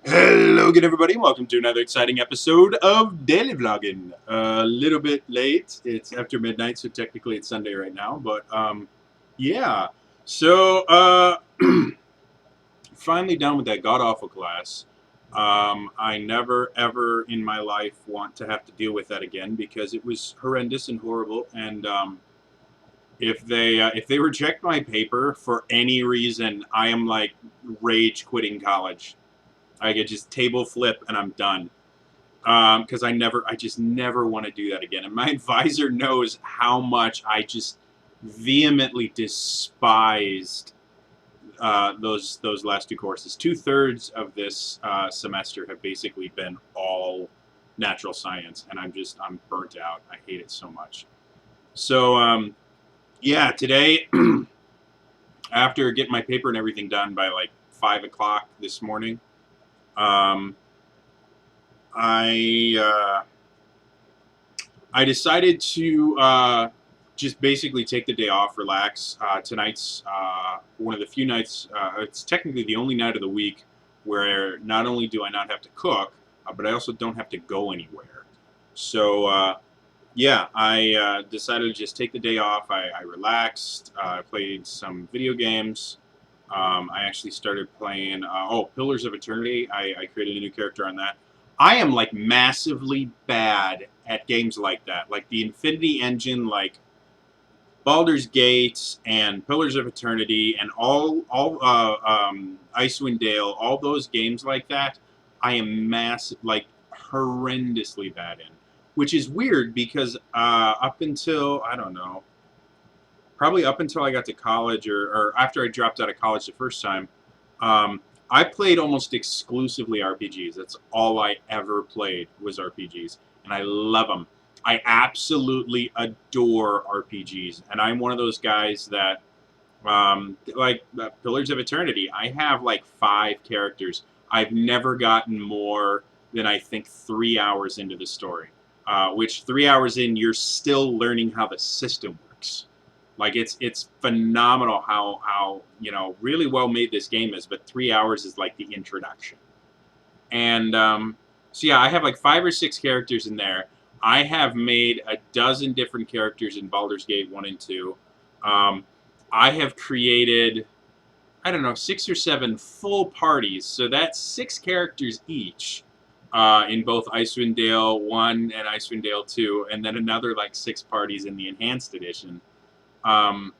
Hello again, everybody. Welcome to another exciting episode of Daily Vlogging. A little bit late. It's after midnight, so technically it's Sunday right now. But yeah. So finally done with that god awful class. I never ever in my life want to have to deal with that again because it was horrendous and horrible. And if they reject my paper for any reason, I am like rage quitting college. I could just table flip and I'm done. Because I just never want to do that again. And my advisor knows how much I just vehemently despised those last two courses. 2/3 of this semester have basically been all natural science, and I'm burnt out. I hate it so much. So yeah, today after getting my paper and everything done by like 5 o'clock this morning, um, I I decided to just basically take the day off, relax. Tonight's one of the few nights. It's technically the only night of the week where not only do I not have to cook, but I also don't have to go anywhere. So yeah, I decided to just take the day off. I relaxed. I played some video games. I actually started playing, Pillars of Eternity. I created a new character on that. I am like massively bad at games like that, like the Infinity Engine, like Baldur's Gate and Pillars of Eternity, and all Icewind Dale, all those games like that. I am like horrendously bad in, which is weird because up until I don't know, probably up until I got to college or after I dropped out of college the first time, um, I played almost exclusively RPGs. That's all I ever played was RPGs, and I love them. I absolutely adore RPGs, and I'm one of those guys that, like Pillars of Eternity, I have like 5 characters. I've never gotten more than I think 3 hours into the story, which 3 hours in, you're still learning how the system works. Like it's phenomenal how really well made this game is, but 3 hours is like the introduction. And so yeah, I have like 5 or 6 characters in there. I have made a dozen different characters in Baldur's Gate 1 and 2. Um, I have created, I don't know, 6 or 7 full parties. So that's 6 characters each in both Icewind Dale 1 and Icewind Dale 2, and then another like 6 parties in the Enhanced Edition. Um,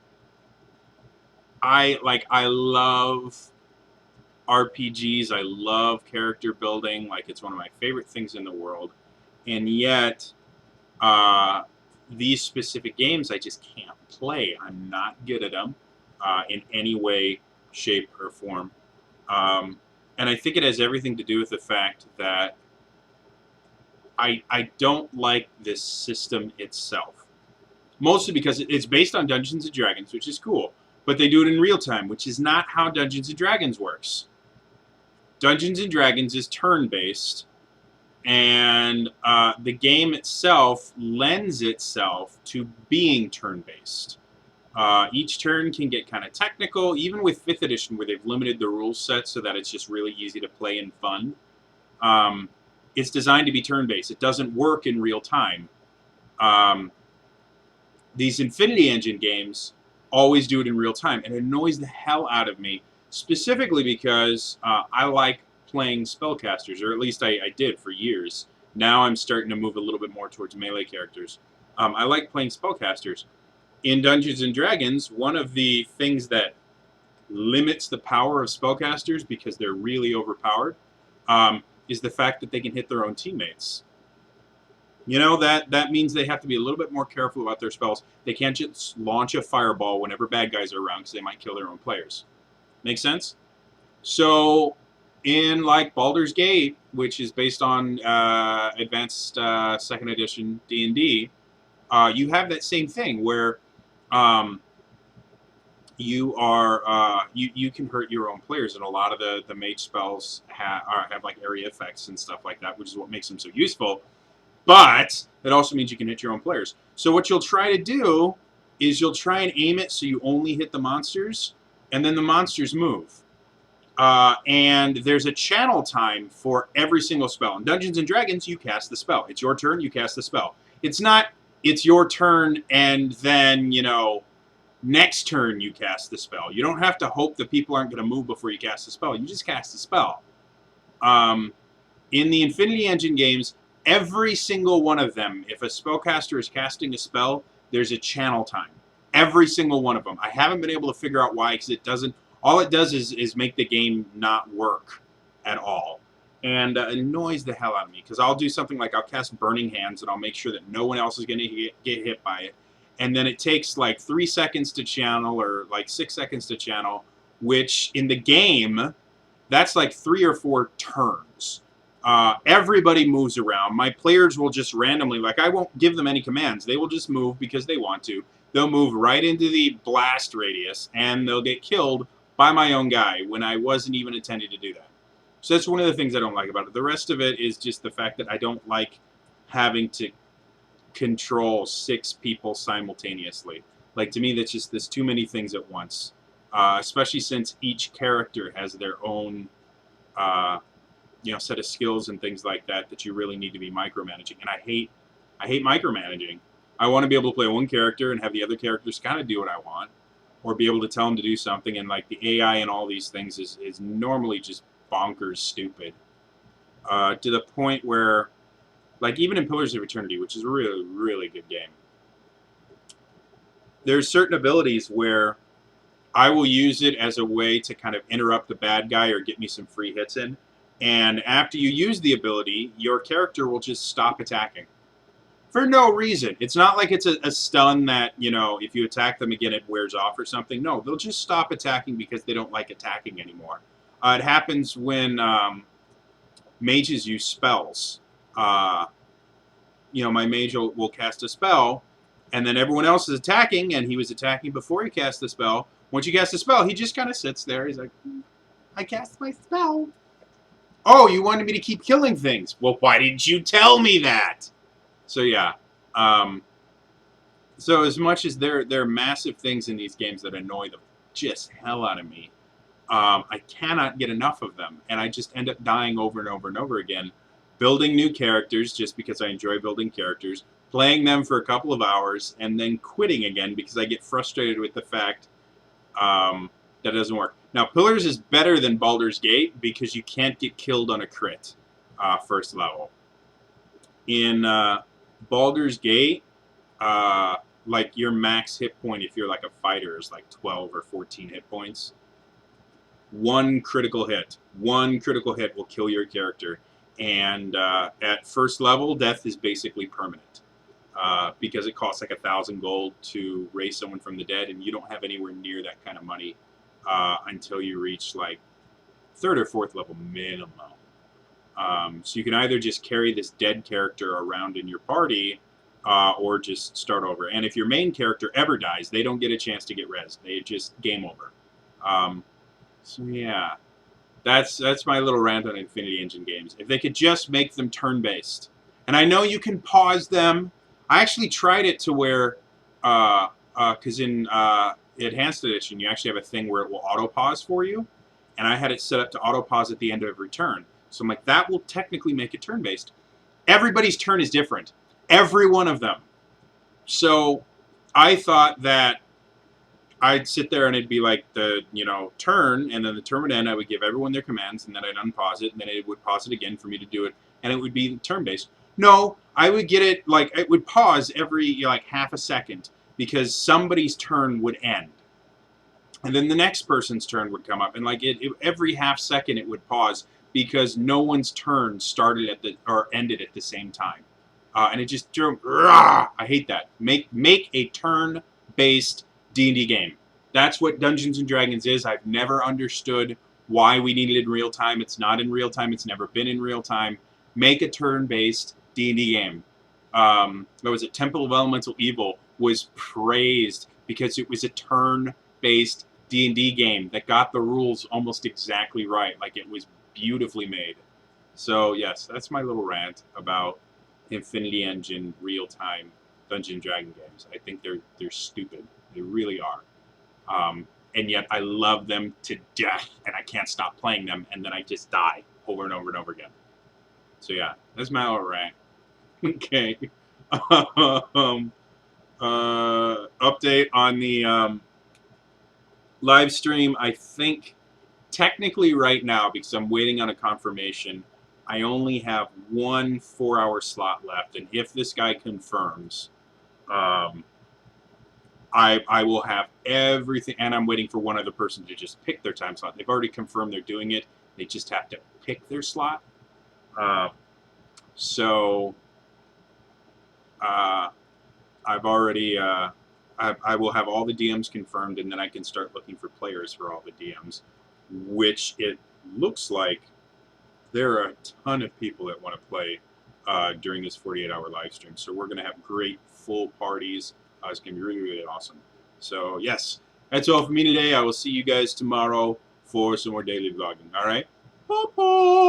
I love RPGs. I love character building. Like it's one of my favorite things in the world. And yet, uh, these specific games I just can't play. I'm not good at them in any way, shape, or form. And I think it has everything to do with the fact that I don't like this system itself. Mostly because it's based on Dungeons and Dragons, which is cool. But they do it in real time, which is not how Dungeons and Dragons works. Dungeons and Dragons is turn-based, and the game itself lends itself to being turn-based. Each turn can get kind of technical, even with 5th edition, where they've limited the rule set so that it's just really easy to play and fun. It's designed to be turn-based. It doesn't work in real time. These Infinity Engine games always do it in real time, and it annoys the hell out of me, specifically because I like playing spellcasters, or at least I did for years. Now I'm starting to move a little bit more towards melee characters. I like playing spellcasters. In Dungeons and Dragons, one of the things that limits the power of spellcasters, because they're really overpowered, is the fact that they can hit their own teammates. You know, that means they have to be a little bit more careful about their spells. They can't just launch a fireball whenever bad guys are around because they might kill their own players. Make sense? So, in like Baldur's Gate, which is based on advanced 2nd edition D&D, you have that same thing where um, you can hurt your own players, and a lot of the mage spells have like area effects and stuff like that, which is what makes them so useful. But it also means you can hit your own players. So what you'll try to do is you'll try and aim it so you only hit the monsters, and then the monsters move. And there's a channel time for every single spell. In Dungeons and Dragons, you cast the spell. It's your turn, you cast the spell. It's not, it's your turn and then, you know, next turn you cast the spell. You don't have to hope that people aren't going to move before you cast the spell. You just cast the spell. In the Infinity Engine games, every single one of them, if a spellcaster is casting a spell, there's a channel time. Every single one of them. I haven't been able to figure out why, because it doesn't. All it does is make the game not work at all, and it annoys the hell out of me. Because I'll do something like I'll cast Burning Hands, and I'll make sure that no one else is going to get hit by it, and then it takes like 3 seconds to channel, or like 6 seconds to channel, which in the game, that's like 3 or 4 turns. Everybody moves around. My players will just randomly, like I won't give them any commands. They will just move because they want to. They'll move right into the blast radius, and they'll get killed by my own guy when I wasn't even intending to do that. So that's one of the things I don't like about it. The rest of it is just the fact that I don't like having to control 6 people simultaneously. Like, to me, there's too many things at once. Especially since each character has their own set of skills and things like that you really need to be micromanaging. And I hate micromanaging. I want to be able to play one character and have the other characters kind of do what I want, or be able to tell them to do something. And like the AI and all these things is normally just bonkers stupid, to the point where, like, even in Pillars of Eternity, which is a really, really good game, there's certain abilities where I will use it as a way to kind of interrupt the bad guy or get me some free hits in. And after you use the ability, your character will just stop attacking. For no reason. It's not like it's a stun that, you know, if you attack them again, it wears off or something. No, they'll just stop attacking because they don't like attacking anymore. It happens when mages use spells. My mage will cast a spell, and then everyone else is attacking, and he was attacking before he cast the spell. Once you cast the spell, he just kind of sits there. He's like, I cast my spell. Oh, you wanted me to keep killing things. Well, why didn't you tell me that? So, yeah. So as much as there are massive things in these games that annoy the just hell out of me, I cannot get enough of them. And I just end up dying over and over and over again, building new characters just because I enjoy building characters, playing them for a couple of hours, and then quitting again because I get frustrated with the fact that doesn't work. Now, Pillars is better than Baldur's Gate because you can't get killed on a crit first level. In Baldur's Gate, like your max hit point if you're like a fighter is like 12 or 14 hit points. One critical hit will kill your character. And at first level, death is basically permanent. Because it costs like 1,000 gold to raise someone from the dead, and you don't have anywhere near that kind of money until you reach like 3rd or 4th level minimum. So you can either just carry this dead character around in your party, or just start over. And if your main character ever dies, they don't get a chance to get rezzed. They just game over. So yeah, that's my little rant on Infinity Engine games. If they could just make them turn-based. And I know you can pause them. I actually tried it to where, because in Enhanced Edition, you actually have a thing where it will auto-pause for you. And I had it set up to auto-pause at the end of every turn. So I'm like, that will technically make it turn-based. Everybody's turn is different. Every one of them. So I thought that I'd sit there and it'd be like the, turn, and then the turn would end. I would give everyone their commands, and then I'd unpause it, and then it would pause it again for me to do it, and it would be turn-based. No, I would get it, like, it would pause every, like, half a second, because somebody's turn would end. And then the next person's turn would come up, and, like, every half second it would pause, because no one's turn started or ended at the same time. And it just drove, I hate that. Make a turn-based D&D game. That's what Dungeons & Dragons is. I've never understood why we need it in real time. It's not in real time. It's never been in real time. Make a turn-based D&D game. What was it? Temple of Elemental Evil was praised because it was a turn-based D&D game that got the rules almost exactly right. Like, it was beautifully made. So, yes, that's my little rant about Infinity Engine real-time Dungeons & Dragons games. I think they're stupid. They really are. and yet I love them to death, and I can't stop playing them, and then I just die over and over and over again. So yeah, that's my little rant. Okay. Update on the live stream. I think technically right now, because I'm waiting on a confirmation, I only have 1 4-hour slot left, and if this guy confirms, I will have everything, and I'm waiting for one other person to just pick their time slot. They've already confirmed they're doing it. They just have to pick their slot. So I've already, I will have all the DMs confirmed, and then I can start looking for players for all the DMs, which it looks like there are a ton of people that want to play during this 48-hour live stream. So we're going to have great full parties. It's going to be really, really awesome. So yes, that's all for me today. I will see you guys tomorrow for some more daily vlogging. All right? Bye-bye.